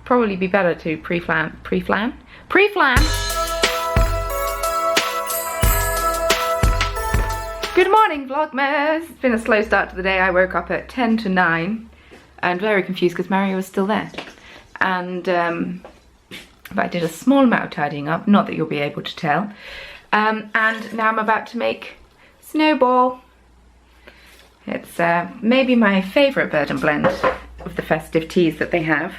probably be better to pre-flan. Good morning, Vlogmas. It's been a slow start to the day. I woke up at 10 to 9 and very confused because Mario was still there. And but I did a small amount of tidying up, not that you'll be able to tell. And now I'm about to make Snowball. It's maybe my favourite bird and blend of the festive teas that they have.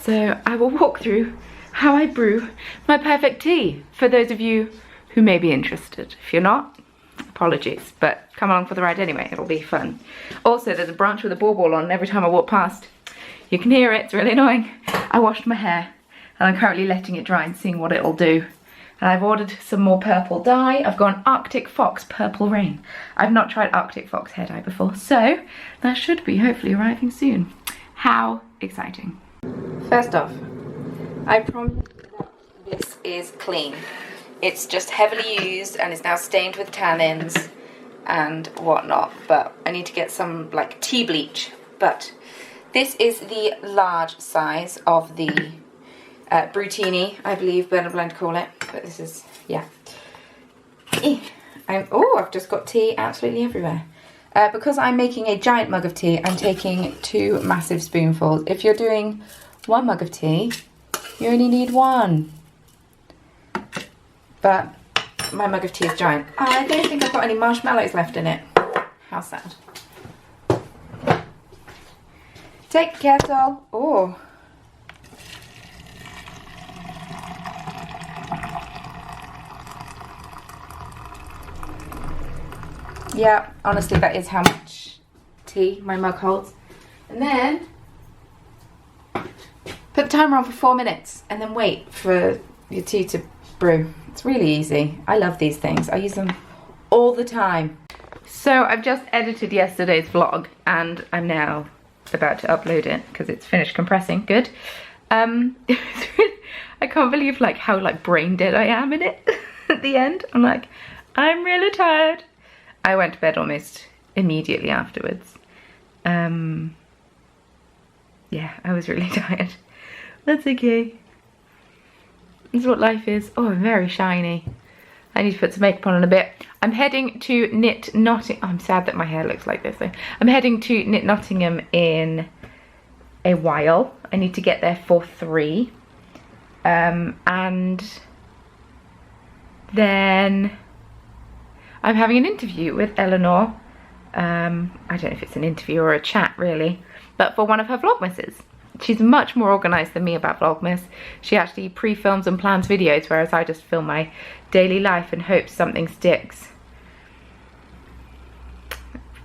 So I will walk through how I brew my perfect tea for those of you who may be interested. If you're not, apologies, but come along for the ride anyway, it'll be fun. Also, there's a branch with a bauble on, and every time I walk past, you can hear it, it's really annoying. I washed my hair, and I'm currently letting it dry and seeing what it'll do. And I've ordered some more purple dye. I've got an Arctic Fox Purple Rain. I've not tried Arctic Fox hair dye before, so that should be hopefully arriving soon. How exciting. First off, I promise that this is clean. It's just heavily used and is now stained with tannins and whatnot, but I need to get some like tea bleach. But this is the large size of the Brutini, I believe Burn and Blend call it, but this is, yeah. I've just got tea absolutely everywhere. Because I'm making a giant mug of tea, I'm taking 2 massive spoonfuls. If you're doing 1 mug of tea, you only need 1. But my mug of tea is giant. I don't think I've got any marshmallows left in it. How sad. Take the kettle. Oh. Yeah, honestly, that is how much tea my mug holds. And then put the timer on for 4 minutes and then wait for your tea to brew. It's really easy. I love these things. I use them all the time. So I've just edited yesterday's vlog and I'm now about to upload it because it's finished compressing. Good. I can't believe like how like brain dead I am in it at the end. I'm like, I'm really tired. I went to bed almost immediately afterwards. Yeah, I was really tired. That's okay. This is what life is. Oh, very shiny. I need to put some makeup on in a bit. I'm heading to Knit Nottingham. I'm sad that my hair looks like this though. I'm heading to Knit Nottingham in a while. I need to get there for 3. And then I'm having an interview with Eleanor. I don't know if it's an interview or a chat really, but for one of her Vlogmases. She's much more organised than me about Vlogmas. She actually pre-films and plans videos, whereas I just film my daily life and hope something sticks.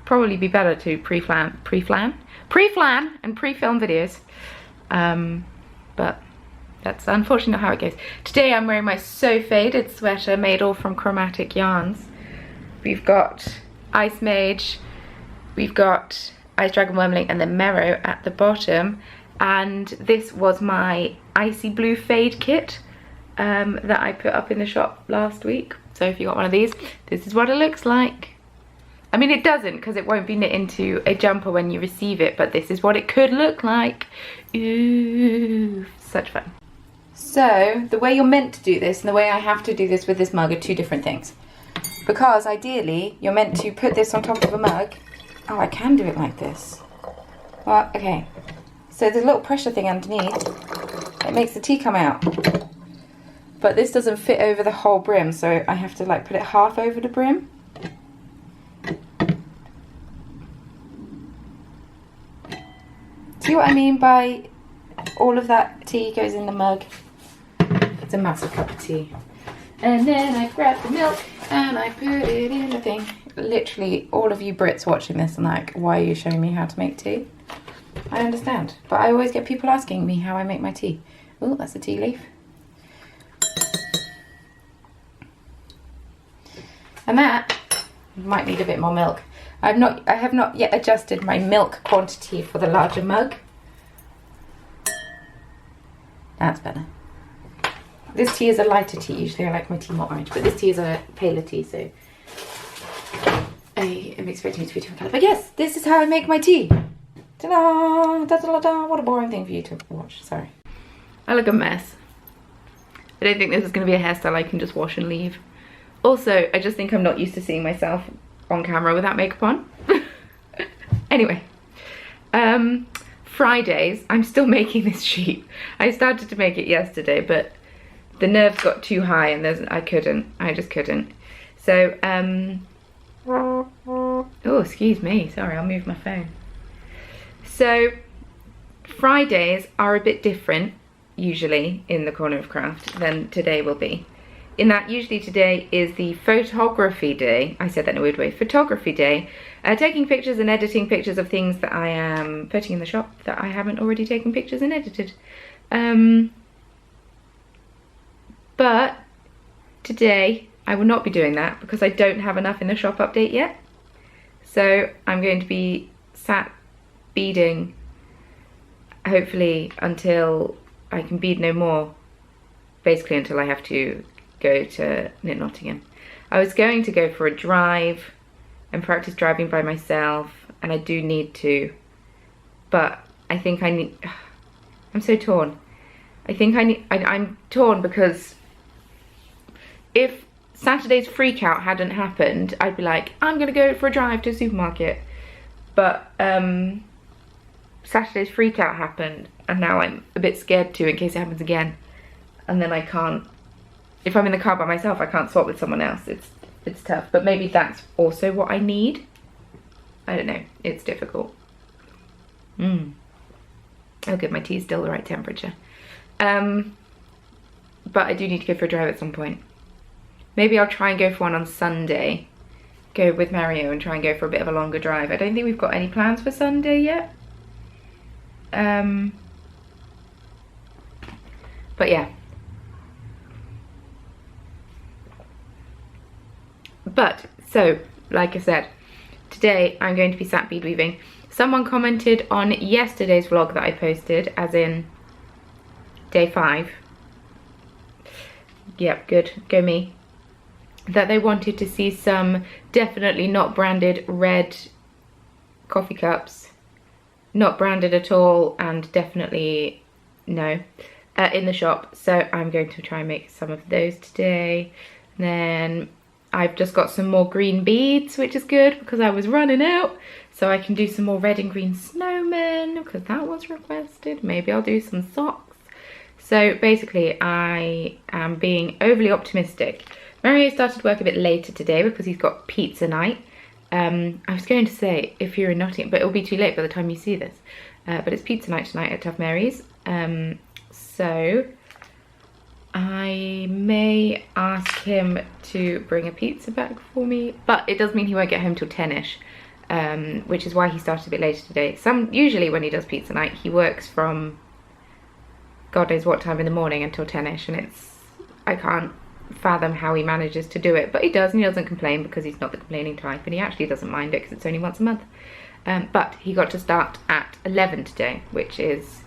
Probably be better to pre-flan and pre-film videos. But that's unfortunately not how it goes. Today I'm wearing my So Faded sweater made all from chromatic yarns. We've got Ice Mage, we've got Ice Dragon Wormling, and then Mero at the bottom. And this was my Icy Blue Fade kit that I put up in the shop last week. So if you got one of these, this is what it looks like. I mean, it doesn't because it won't be knit into a jumper when you receive it, but this is what it could look like. Ooh, such fun. So the way you're meant to do this and the way I have to do this with this mug are 2 different things. Because ideally, you're meant to put this on top of a mug. Oh, I can do it like this. Well, okay. So there's a little pressure thing underneath. It makes the tea come out. But this doesn't fit over the whole brim, so I have to like put it half over the brim. See what I mean by all of that tea goes in the mug? It's a massive cup of tea. And then I grab the milk and I put it in the thing. Literally, all of you Brits watching this are like, why are you showing me how to make tea? I understand, but I always get people asking me how I make my tea. Oh, that's a tea leaf. And that might need a bit more milk. I have not yet adjusted my milk quantity for the larger mug. That's better. This tea is a lighter tea. Usually I like my tea more orange, but this tea is a paler tea, so I am expecting it to be different colour. But yes, this is how I make my tea. Ta-da! Da-da-da-da! What a boring thing for you to watch. Sorry. I look a mess. I don't think this is going to be a hairstyle I can just wash and leave. Also, I just think I'm not used to seeing myself on camera without makeup on. Anyway, Fridays, I'm still making this sheet. I started to make it yesterday, but the nerves got too high and I just couldn't. So, oh, excuse me, sorry, I'll move my phone. So, Fridays are a bit different, usually, in the Corner of Craft than today will be. In that, usually today is the photography day. I said that in a weird way. Photography day. Taking pictures and editing pictures of things that I am putting in the shop that I haven't already taken pictures and edited. But today I will not be doing that because I don't have enough in the shop update yet. So I'm going to be sat beading, hopefully until I can bead no more. Basically until I have to go to Knit Nottingham. I was going to go for a drive and practice driving by myself, and I do need to, but I think I need, I'm so torn. I'm torn because if Saturday's freak out hadn't happened, I'd be like, I'm gonna go for a drive to a supermarket. But Saturday's freak out happened, and now I'm a bit scared too in case it happens again. And then I can't, if I'm in the car by myself, I can't swap with someone else. It's tough, but maybe that's also what I need. I don't know, it's difficult. Oh good, my tea's still the right temperature. But I do need to go for a drive at some point. Maybe I'll try and go for one on Sunday. Go with Mario and try and go for a bit of a longer drive. I don't think we've got any plans for Sunday yet. But yeah. But, so, like I said, today I'm going to be sat bead weaving. Someone commented on yesterday's vlog that I posted, as in day 5. Yep, good, go me. That they wanted to see some definitely not branded red coffee cups. Not branded at all, and definitely no, in the shop. So I'm going to try and make some of those today. And then I've just got some more green beads, which is good because I was running out. So I can do some more red and green snowmen because that was requested. Maybe I'll do some socks. So basically I am being overly optimistic. Mario started work a bit later today because he's got pizza night. I was going to say if you're in Nottingham, but it'll be too late by the time you see this. But it's pizza night tonight at Tough Mary's. So I may ask him to bring a pizza back for me, but it does mean he won't get home till 10ish, which is why he started a bit later today. Usually when he does pizza night, he works from God knows what time in the morning until 10ish, and I can't fathom how he manages to do it, but he does, and he doesn't complain because he's not the complaining type, and he actually doesn't mind it because it's only once a month. But he got to start at 11 today, which is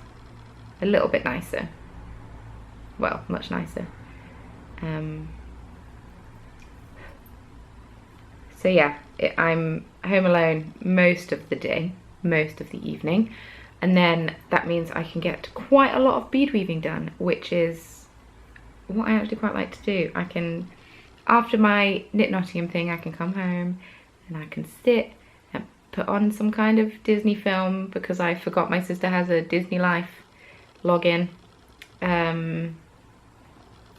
a little bit nicer. Well, much nicer. So yeah, I'm home alone most of the day, most of the evening, and then that means I can get quite a lot of bead weaving done, which is what I actually quite like to do. I can, after my Knit Nottingham thing, I can come home and I can sit and put on some kind of Disney film because I forgot my sister has a Disney Life login.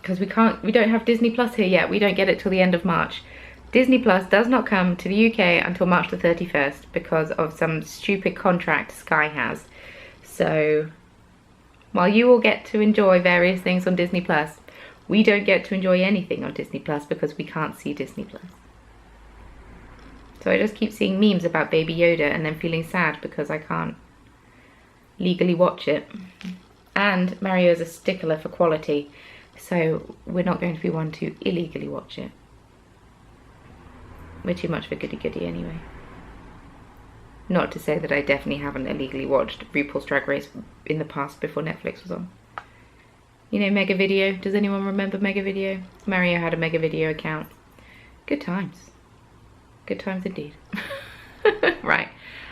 Because we don't have Disney Plus here yet. We don't get it till the end of March. Disney Plus does not come to the UK until March the 31st because of some stupid contract Sky has. So while you all get to enjoy various things on Disney Plus, we don't get to enjoy anything on Disney Plus because we can't see Disney Plus. So I just keep seeing memes about Baby Yoda and then feeling sad because I can't legally watch it. And Mario is a stickler for quality, so we're not going to be one to illegally watch it. We're too much of a goody-goody anyway. Not to say that I definitely haven't illegally watched RuPaul's Drag Race in the past before Netflix was on. You know Mega Video? Does anyone remember Mega Video? Mario had a Mega Video account. Good times. Good times indeed. Right,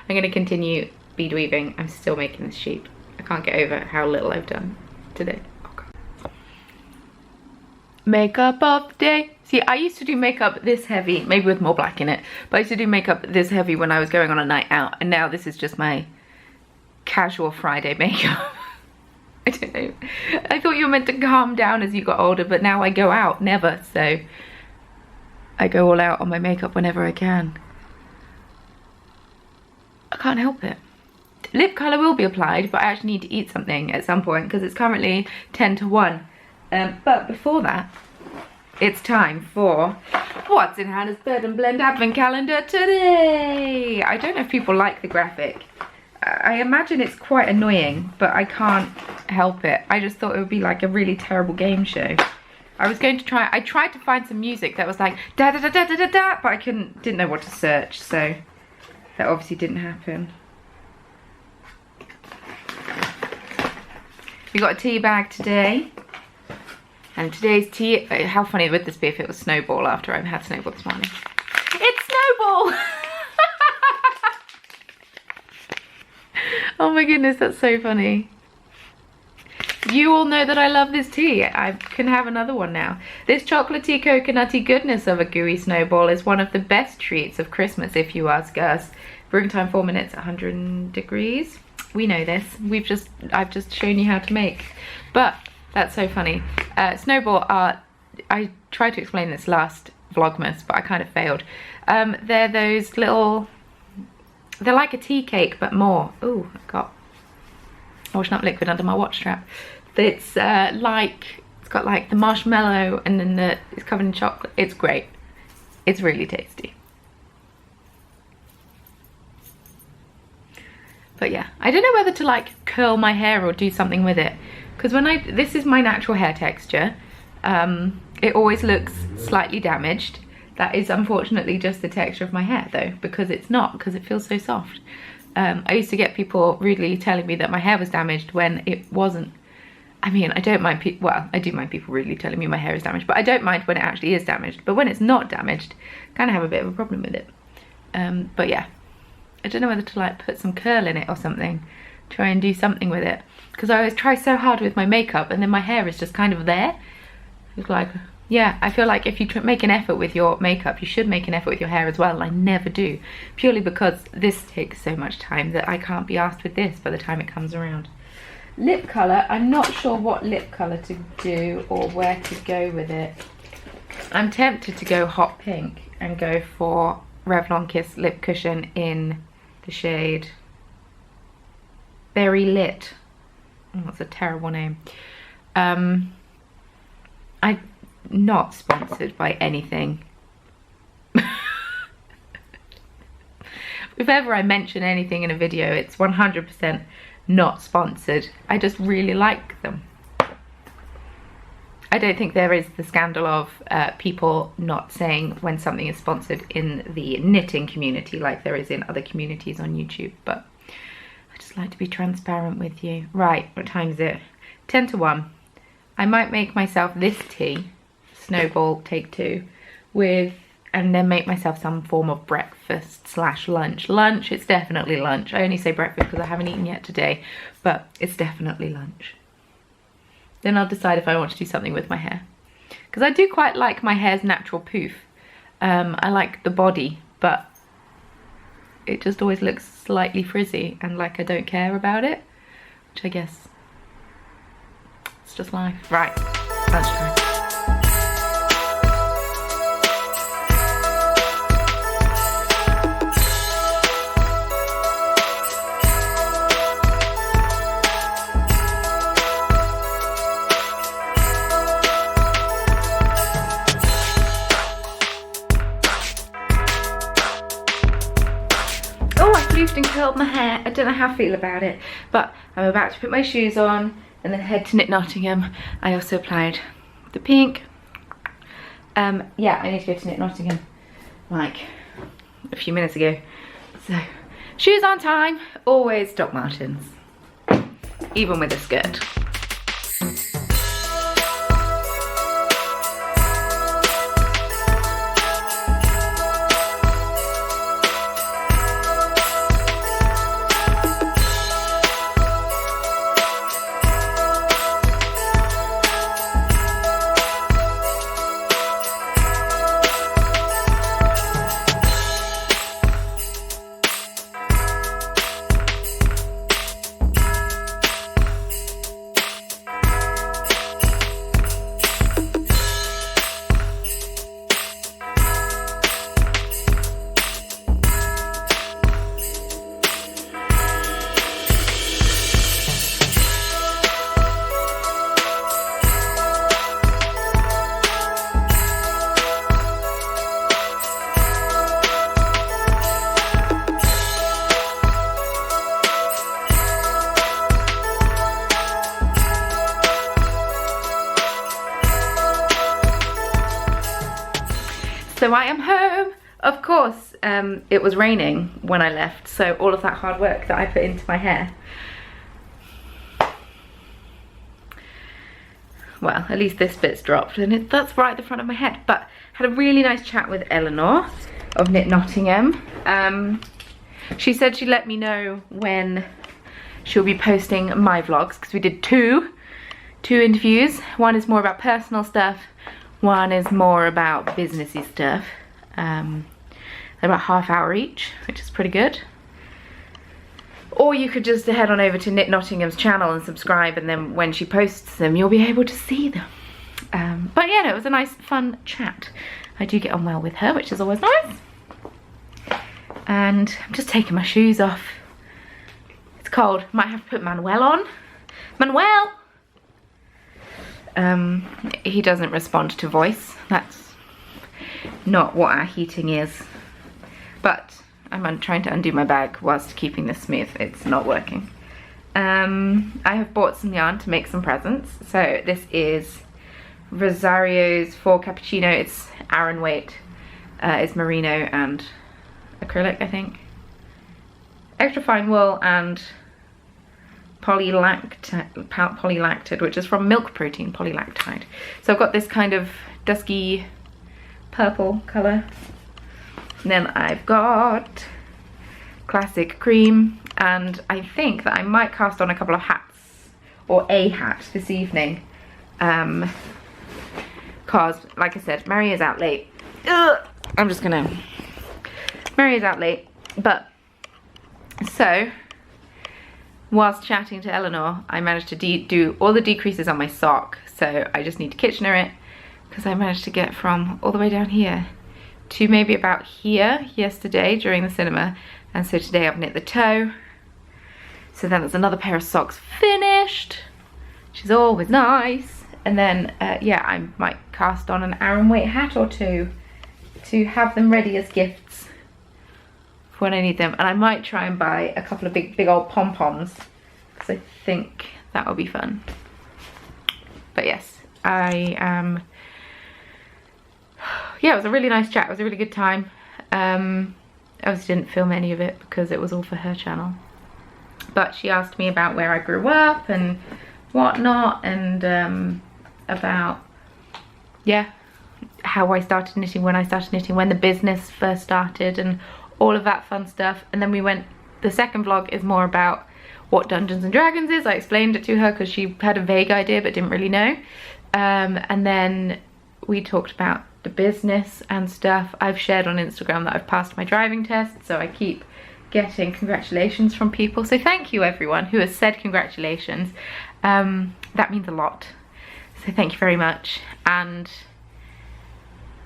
I'm going to continue bead weaving. I'm still making this sheep. I can't get over how little I've done today. Makeup of the day. See, I used to do makeup this heavy, maybe with more black in it, but I used to do makeup this heavy when I was going on a night out, and now this is just my casual Friday makeup. I don't know. I thought you were meant to calm down as you got older, but now I go out, never, so I go all out on my makeup whenever I can. I can't help it. Lip colour will be applied, but I actually need to eat something at some point because it's currently 10 to 1. But before that, it's time for What's in Hannah's Bed and Blend Advent Calendar today. I don't know if people like the graphic. I imagine it's quite annoying, but I can't help it. I just thought it would be like a really terrible game show. I tried to find some music that was like da da da da da da da, but I didn't know what to search, so that obviously didn't happen. We got a tea bag today. And today's tea, how funny would this be if it was Snowball after I've had Snowball this morning? It's Snowball! Oh my goodness, that's so funny. You all know that I love this tea. I can have another one now. This chocolatey, coconutty goodness of a gooey Snowball is one of the best treats of Christmas, if you ask us. Brewing time 4 minutes, 100 degrees. We know this. I've just shown you how to make. But that's so funny. Snowball are, I tried to explain this last Vlogmas, but I kind of failed. They're those little, they're like a tea cake, but more. Ooh, I've got washing up liquid under my watch strap. It's got like the marshmallow and then it's covered in chocolate. It's great. It's really tasty. But yeah, I don't know whether to like curl my hair or do something with it. Because this is my natural hair texture. It always looks slightly damaged. That is unfortunately just the texture of my hair though, because it's not, because it feels so soft. I used to get people rudely telling me that my hair was damaged when it wasn't. I mean, I don't mind I do mind people rudely telling me my hair is damaged, but I don't mind when it actually is damaged. But when it's not damaged, I kind of have a bit of a problem with it. But yeah, I don't know whether to like put some curl in it or something. Try and do something with it. Because I always try so hard with my makeup and then my hair is just kind of there. It's like, yeah, I feel like if you make an effort with your makeup, you should make an effort with your hair as well. And I never do. Purely because this takes so much time that I can't be asked with this by the time it comes around. Lip colour, I'm not sure what lip colour to do or where to go with it. I'm tempted to go hot pink and go for Revlon Kiss lip cushion in the shade Berry Lit. Oh, that's a terrible name. I'm not sponsored by anything. If ever I mention anything in a video, it's 100% not sponsored. I just really like them. I don't think there is the scandal of people not saying when something is sponsored in the knitting community like there is in other communities on YouTube, but I just like to be transparent with you. Right, what time is it? 10 to 1. I might make myself this tea, Snowball take 2, and then make myself some form of breakfast / lunch. Lunch, it's definitely lunch. I only say breakfast because I haven't eaten yet today, but it's definitely lunch. Then I'll decide if I want to do something with my hair. Because I do quite like my hair's natural poof. I like the body, but it just always looks slightly frizzy and like I don't care about it, which I guess it's just life. Right, lunchtime. And curled my hair. I don't know how I feel about it, but I'm about to put my shoes on and then head to Knit Nottingham. I also applied the pink. Yeah, I need to go to Knit Nottingham like a few minutes ago. So, shoes on time, always Doc Martens, even with a skirt. So I am home. Of course, it was raining when I left, so all of that hard work that I put into my hair, well, at least this bit's dropped, and that's right at the front of my head. But had a really nice chat with Eleanor of Knit Nottingham. She said she'd let me know when she'll be posting my vlogs, because we did two interviews. One is more about personal stuff, one is more about businessy stuff. They're about half-hour each, which is pretty good. Or you could just head on over to Knit Nottingham's channel and subscribe, and then when she posts them, you'll be able to see them. But yeah, no, it was a nice, fun chat. I do get on well with her, which is always nice. And I'm just taking my shoes off. It's cold. Might have to put Manuel on. Manuel! He doesn't respond to voice. That's not what our heating is. But I'm trying to undo my bag whilst keeping this smooth. It's not working. I have bought some yarn to make some presents. So this is Rosario's for Cappuccino. It's Aran weight. It's merino and acrylic, I think. Extra fine wool and polylacted, which is from milk protein, polylactide. So I've got this kind of dusky purple colour. And then I've got classic cream, and I think that I might cast on a couple of hats, or a hat this evening. Cause, like I said, Mary is out late. Mary is out late, but so whilst chatting to Eleanor, I managed to do all the decreases on my sock. So I just need to Kitchener it, because I managed to get from all the way down here to maybe about here yesterday during the cinema. And so today I've knit the toe. So then there's another pair of socks finished, which is always nice. And then, yeah, I might cast on an Aran weight hat or two to have them ready as gifts for when I need them. And I might try and buy a couple of big old pom-poms, because I think that will be fun. But yes, I am, yeah, it was a really nice chat. It was a really good time. Obviously didn't film any of it because it was all for her channel. But she asked me about where I grew up and whatnot, and about, yeah, how I started knitting, when I started knitting, when the business first started, and all of that fun stuff. And then we went, the second vlog is more about what Dungeons and Dragons is. I explained it to her because she had a vague idea but didn't really know. And then we talked about the business and stuff. I've shared on Instagram that I've passed my driving test, so I keep getting congratulations from people. So thank you everyone who has said congratulations. That means a lot. So thank you very much. And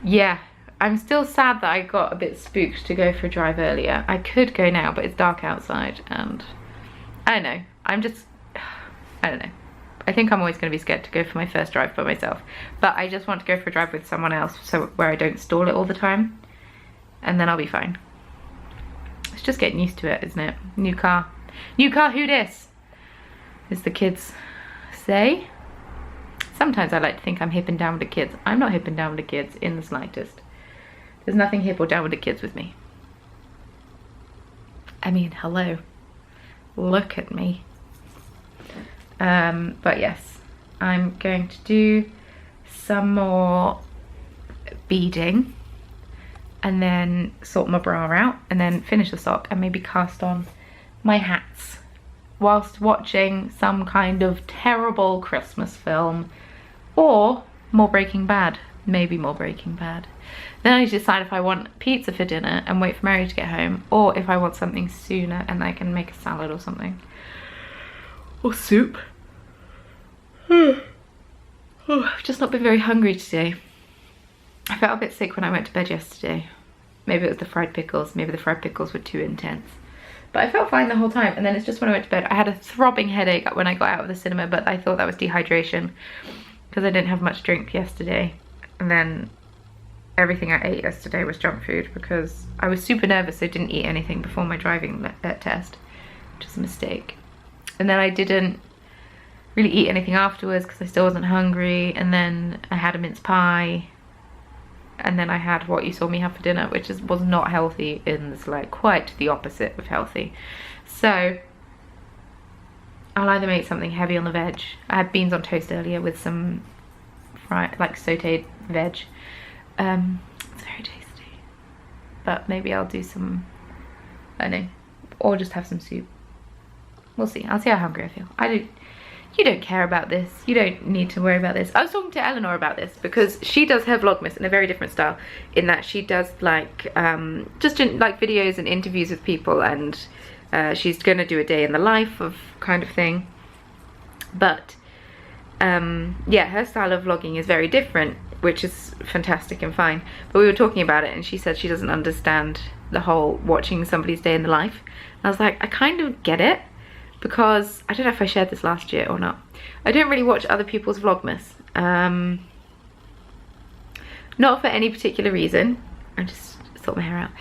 yeah, I'm still sad that I got a bit spooked to go for a drive earlier. I could go now, but it's dark outside, and I don't know. I don't know. I think I'm always going to be scared to go for my first drive by myself. But I just want to go for a drive with someone else, so where I don't stall it all the time. And then I'll be fine. It's just getting used to it, isn't it? New car. New car, who dis? As the kids say. Sometimes I like to think I'm hip and down with the kids. I'm not hip and down with the kids in the slightest. There's nothing hip or down with the kids with me. I mean, hello. Look at me. But yes, I'm going to do some more beading and then sort my bra out and then finish the sock and maybe cast on my hats whilst watching some kind of terrible Christmas film, or more Breaking Bad. Maybe more Breaking Bad. Then I need to decide if I want pizza for dinner and wait for Mary to get home, or if I want something sooner and I can make a salad or something. Or soup. Oh, I've just not been very hungry today. I felt a bit sick when I went to bed yesterday. Maybe it was the fried pickles. Maybe the fried pickles were too intense. But I felt fine the whole time. And then it's just when I went to bed, I had a throbbing headache when I got out of the cinema, but I thought that was dehydration because I didn't have much drink yesterday. And then everything I ate yesterday was junk food because I was super nervous, so I didn't eat anything before my driving test, which is a mistake. And then I didn't really eat anything afterwards because I still wasn't hungry. And then I had a mince pie. and then I had what you saw me have for dinner, which was not healthy in the like quite the opposite of healthy. So I'll either make something heavy on the veg. I had beans on toast earlier with some fried, like sauteed veg. It's very tasty. But maybe I'll do some, I don't know, or just have some soup. We'll see. I'll see how hungry I feel. You don't care about this. You don't need to worry about this. I was talking to Eleanor about this because she does her Vlogmas in a very different style, in that she does like just like videos and interviews with people, and she's gonna do a day in the life of kind of thing. But yeah, her style of vlogging is very different, which is fantastic and fine. But we were talking about it and she said she doesn't understand the whole watching somebody's day in the life. And I was like, I kind of get it, because I don't know if I shared this last year or not. I don't really watch other people's Vlogmas. Not for any particular reason. I just sort my hair out.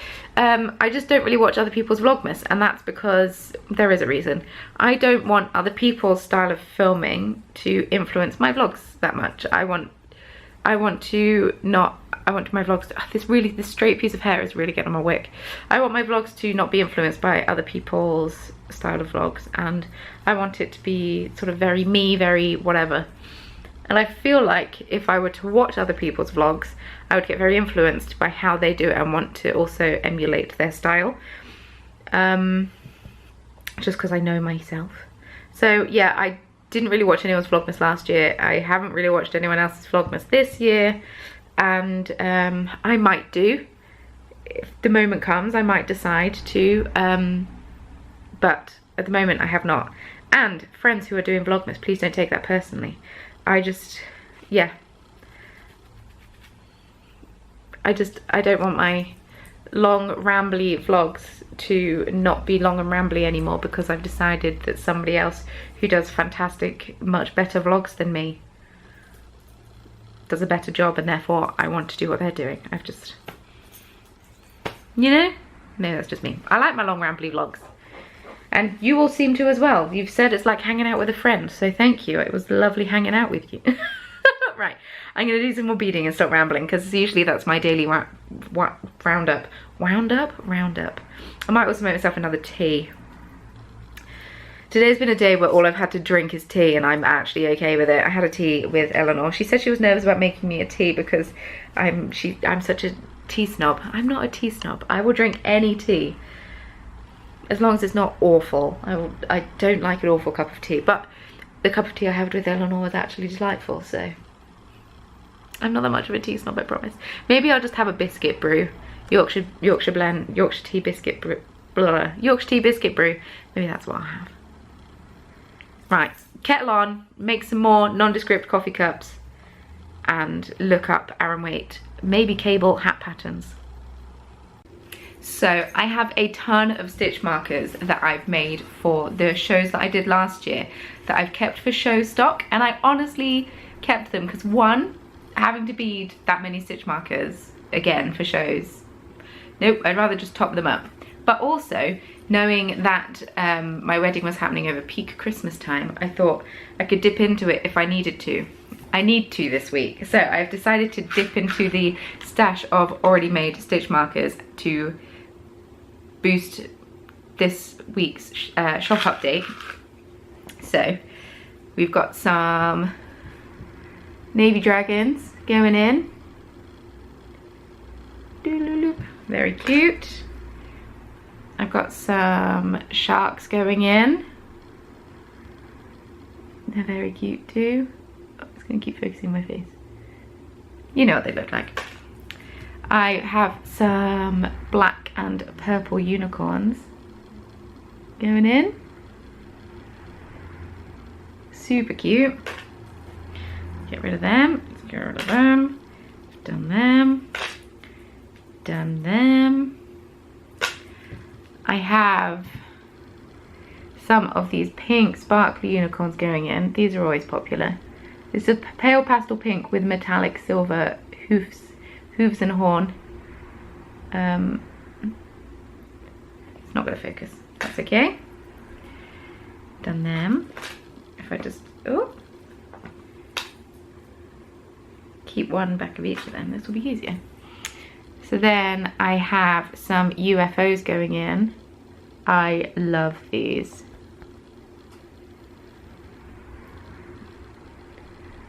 I just don't really watch other people's Vlogmas, and that's because there is a reason. I don't want other people's style of filming to influence my vlogs that much. I want my vlogs to, this straight piece of hair is really getting on my wick. I want my vlogs to not be influenced by other people's style of vlogs, and I want it to be sort of very me, very whatever. And I feel like if I were to watch other people's vlogs, I would get very influenced by how they do it and want to also emulate their style, just because I know myself. So yeah, I didn't really watch anyone's Vlogmas last year. I haven't really watched anyone else's Vlogmas this year, and I might do. If the moment comes, I might decide to, but at the moment I have not. And friends who are doing Vlogmas, please don't take that personally. I don't want my long rambly vlogs to not be long and rambly anymore, because I've decided that somebody else who does fantastic, much better vlogs than me does a better job, and therefore I want to do what they're doing. I've just, you know, maybe that's just me. I like my long rambly vlogs, and you all seem to as well. You've said it's like hanging out with a friend, so thank you. It was lovely hanging out with you. Right, I'm gonna do some more beading and stop rambling, because usually that's my daily roundup. I might also make myself another tea. Today's been a day where all I've had to drink is tea, and I'm actually okay with it. I had a tea with Eleanor. She said she was nervous about making me a tea because I'm such a tea snob. I'm not a tea snob. I will drink any tea as long as it's not awful. I don't like an awful cup of tea, but the cup of tea I had with Eleanor was actually delightful, so I'm not that much of a tea snob, I promise. Maybe I'll just have a biscuit brew. Yorkshire blend, Yorkshire tea biscuit brew, Yorkshire tea biscuit brew. Maybe that's what I'll have. Right, kettle on, make some more nondescript coffee cups, and look up Aran Waite, maybe cable hat patterns. So I have a ton of stitch markers that I've made for the shows that I did last year that I've kept for show stock, and I honestly kept them because, one, having to bead that many stitch markers again for shows, nope, I'd rather just top them up. But also, knowing that my wedding was happening over peak Christmas time, I thought I could dip into it if I needed to. I need to this week. So I've decided to dip into the stash of already made stitch markers to boost this week's shop update. So we've got some navy dragons going in. Very cute. I've got some sharks going in. They're very cute too. Oh, it's gonna keep focusing my face. You know what they look like. I have some black and purple unicorns going in. Super cute. Get rid of them. Let's get rid of them. Done them. Done them. I have some of these pink sparkly unicorns going in. These are always popular. It's a pale pastel pink with metallic silver hooves and horn. It's not gonna focus. That's okay. Done them. If I just keep one back of each of them, this will be easier. So then I have some UFOs going in. I love these.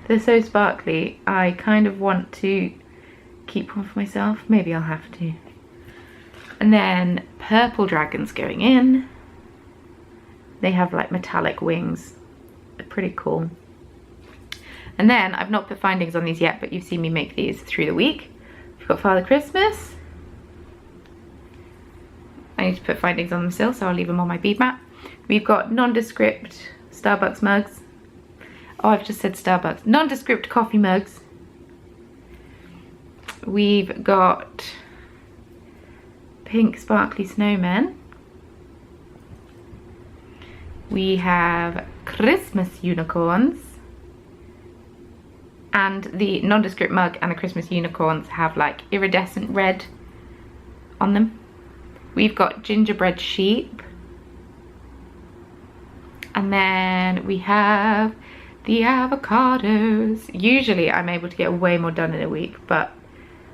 They're so sparkly. I kind of want to keep one for myself. Maybe I'll have to. And then purple dragons going in. They have like metallic wings. They're pretty cool. And then I've not put findings on these yet, but you've seen me make these through the week. We've got Father Christmas. I need to put findings on them still, so I'll leave them on my bead mat. We've got nondescript Starbucks mugs. Oh, I've just said Starbucks. Nondescript coffee mugs. We've got pink sparkly snowmen. We have Christmas unicorns. And the nondescript mug and the Christmas unicorns have like iridescent red on them. We've got gingerbread sheep. And then we have the avocados. Usually I'm able to get way more done in a week, but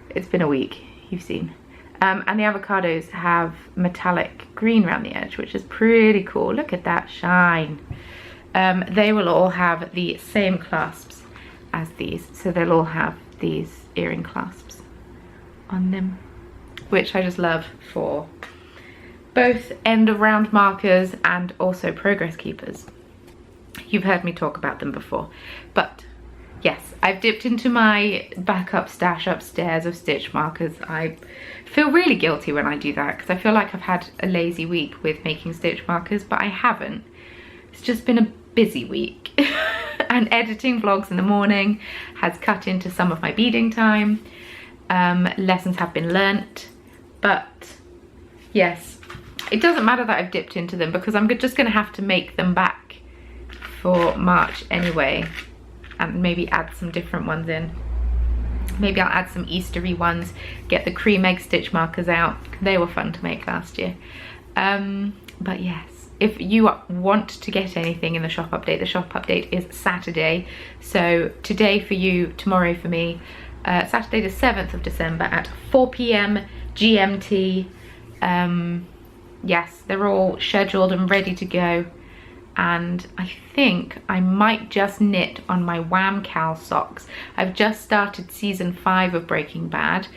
it's been a week, you've seen. And the avocados have metallic green around the edge, which is pretty cool. Look at that shine. They will all have the same clasps as these, so they'll all have these earring clasps on them, which I just love for both end of round markers and also progress keepers. You've heard me talk about them before, but yes, I've dipped into my backup stash upstairs of stitch markers. I feel really guilty when I do that because I feel like I've had a lazy week with making stitch markers, but I haven't. It's just been a busy week. And editing vlogs in the morning has cut into some of my beading time. Lessons have been learnt, but yes, it doesn't matter that I've dipped into them because I'm just going to have to make them back for March anyway, and maybe add some different ones in. Maybe I'll add some Eastery ones, get the cream egg stitch markers out. They were fun to make last year. But yes, if you want to get anything in the shop update is Saturday. So today for you, tomorrow for me. Saturday the 7th of December at 4 p.m. GMT. Yes, they're all scheduled and ready to go. And I think I might just knit on my Wham Cal socks. I've just started season 5 of Breaking Bad,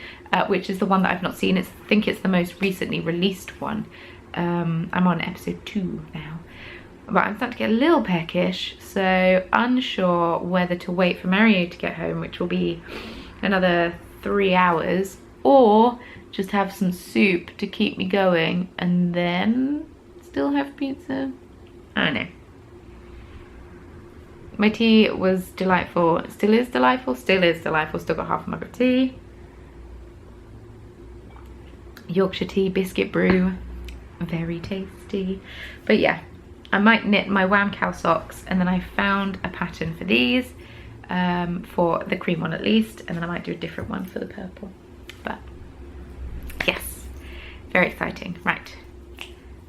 which is the one that I've not seen. I think it's the most recently released one. I'm on episode 2 now. But I'm starting to get a little peckish, so unsure whether to wait for Mario to get home, which will be another 3 hours, or just have some soup to keep me going and then still have pizza. I don't know. My tea was delightful. Still is delightful. Still got half a mug of tea. Yorkshire tea biscuit brew. Very tasty. But yeah, I might knit my Wham Cow socks, and then I found a pattern for these, for the cream one at least, and then I might do a different one for the purple. But yes, very exciting. Right.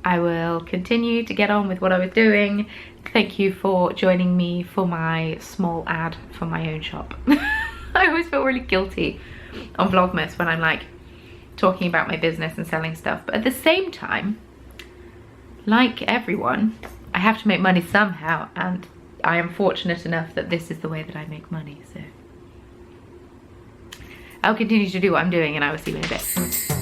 I will continue to get on with what I was doing. Thank you for joining me for my small ad for my own shop. I always feel really guilty on Vlogmas when I'm like talking about my business and selling stuff, but at the same time, like everyone, I have to make money somehow, and I am fortunate enough that this is the way that I make money, so I'll continue to do what I'm doing, and I will see you in a bit.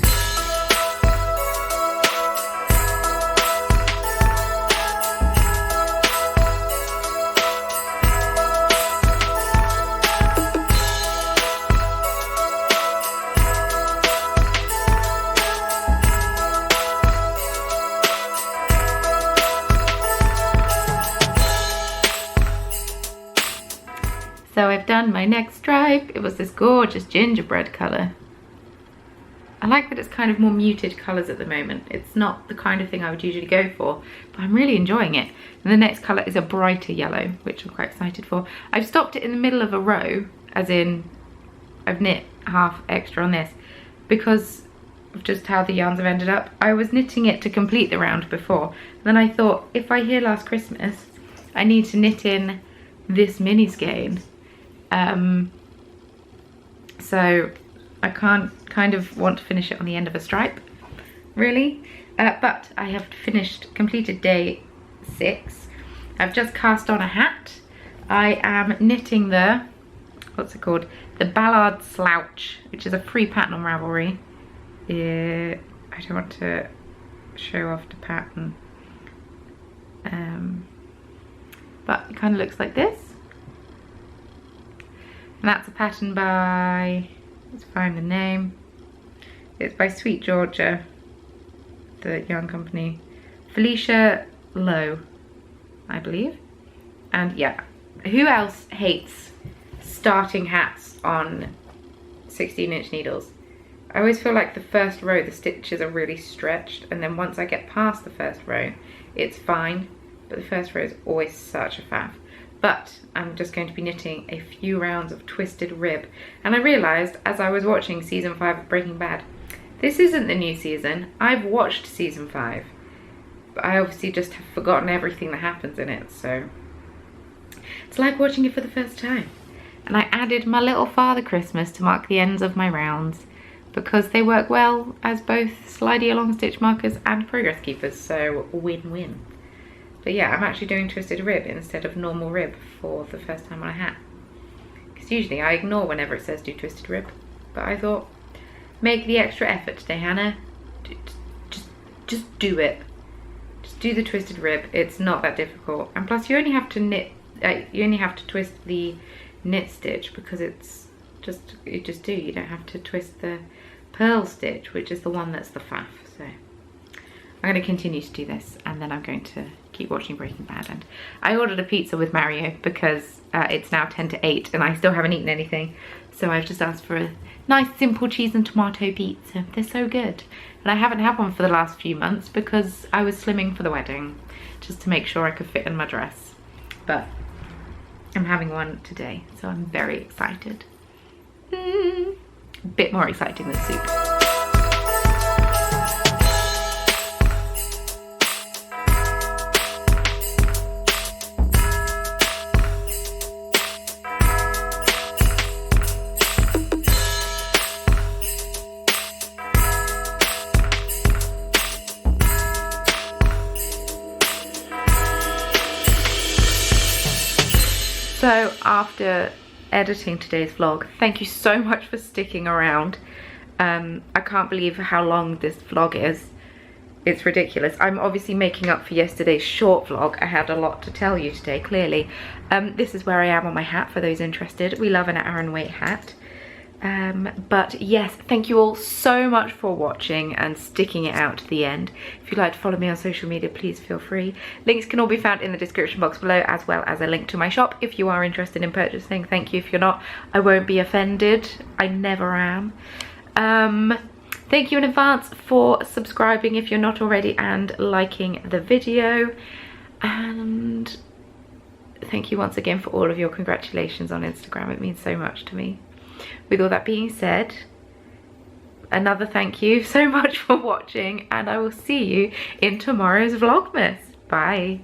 So I've done my next stripe. It was this gorgeous gingerbread colour. I like that it's kind of more muted colours at the moment. It's not the kind of thing I would usually go for, but I'm really enjoying it. And the next colour is a brighter yellow, which I'm quite excited for. I've stopped it in the middle of a row, as in I've knit half extra on this, because of just how the yarns have ended up. I was knitting it to complete the round before. Then I thought, if I hear Last Christmas, I need to knit in this mini skein. So I kind of want to finish it on the end of a stripe, really. But I have completed day 6. I've just cast on a hat. I am knitting the, what's it called? The Ballard Slouch, which is a free pattern on Ravelry. I don't want to show off the pattern. But it kind of looks like this. And that's a pattern by, let's find the name. It's by Sweet Georgia, the yarn company. Felicia Lowe, I believe. And yeah, who else hates starting hats on 16-inch needles? I always feel like the first row, the stitches are really stretched, and then once I get past the first row, it's fine. But the first row is always such a faff. But I'm just going to be knitting a few rounds of twisted rib. And I realised as I was watching season 5 of Breaking Bad, this isn't the new season. I've watched season 5. But I obviously just have forgotten everything that happens in it, so it's like watching it for the first time. And I added my little Father Christmas to mark the ends of my rounds because they work well as both slidey along stitch markers and progress keepers, so win-win. But yeah, I'm actually doing twisted rib instead of normal rib for the first time on a hat. Because usually I ignore whenever it says do twisted rib. But I thought, make the extra effort today, Hannah. Just do it. Just do the twisted rib. It's not that difficult. And plus you only have to knit, you only have to twist the knit stitch because it's just, you just do. You don't have to twist the purl stitch, which is the one that's the faff. So I'm going to continue to do this, and then I'm going to keep watching Breaking Bad. And I ordered a pizza with Mario because it's now 10 to 8 and I still haven't eaten anything. So I've just asked for a nice simple cheese and tomato pizza. They're so good. And I haven't had one for the last few months because I was slimming for the wedding, just to make sure I could fit in my dress. But I'm having one today, so I'm very excited. A bit more exciting than soup. So after editing today's vlog, thank you so much for sticking around. I can't believe how long this vlog is. It's ridiculous. I'm obviously making up for yesterday's short vlog. I had a lot to tell you today, clearly. This is where I am on my hat for those interested. We love an Aran weight hat. But yes, thank you all so much for watching and sticking it out to the end. If you'd like to follow me on social media, please feel free. Links can all be found in the description box below, as well as a link to my shop if you are interested in purchasing. Thank you. If you're not, I won't be offended. I never am. Thank you in advance for subscribing if you're not already and liking the video. And thank you once again for all of your congratulations on Instagram. It means so much to me. With all that being said, another thank you so much for watching, and I will see you in tomorrow's Vlogmas. Bye.